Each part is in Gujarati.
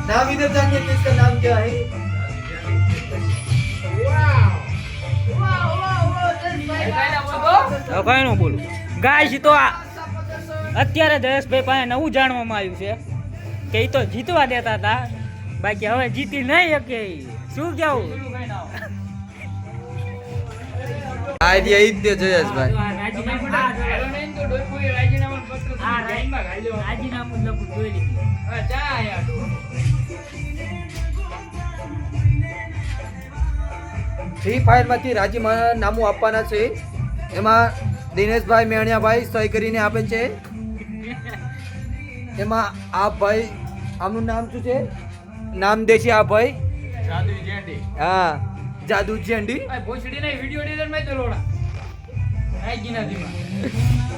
नाम इधर जानिए किसका नाम क्या है કઈ નો બોલું ગાય તો અત્યારે જયેશભાઈ પાસે નવું જાણવામાં આવ્યું છે કે એ તો જીતવા દેતા હતા બાકી હવે જીતી નહીં શકે શું કેવું આઈડિયા ઈ જ દે જયેશભાઈ રાજીનામું લખું જોઈ લીધું ફ્રી ફાયર માંથી રાજીનામું આપવાના છે એમાં દિનેશભાઈ મેણિયાભાઈ સહી કરીને આપે છે એમાં આ ભાઈ આમનું નામ શું છે નામ દે છે આ ભાઈ હા જાદુ જેન્ડી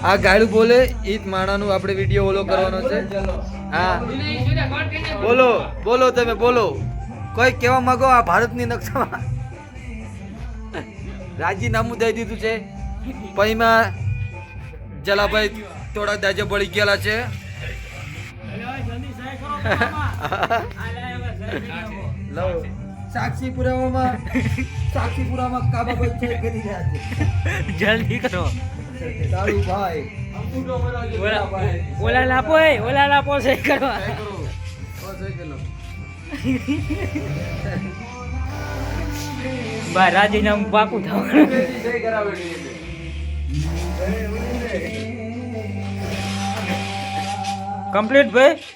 આ ગાડું બોલે ઈ જ માણાનું આપણે વિડીયો ઓલો કરવાનો છે હા બોલો બોલો તમે બોલો કોઈ કહેવા માંગો આ ભારતની નકશામાં રાજીનામું દઈ દીધું છે પહીમાં જલાભાઈ થોડા દાજો પડી ગયેલા છે સાક્ષી પુરાવામાં કાબાભાઈ ચેક કરી રહ્યા છે જલ્દી કરો સારું ભાઈ ઓલા લાપો સહી કરવા ભાઈ રાજીનામું પાકું થવાનું કમ્પ્લીટ ભાઈ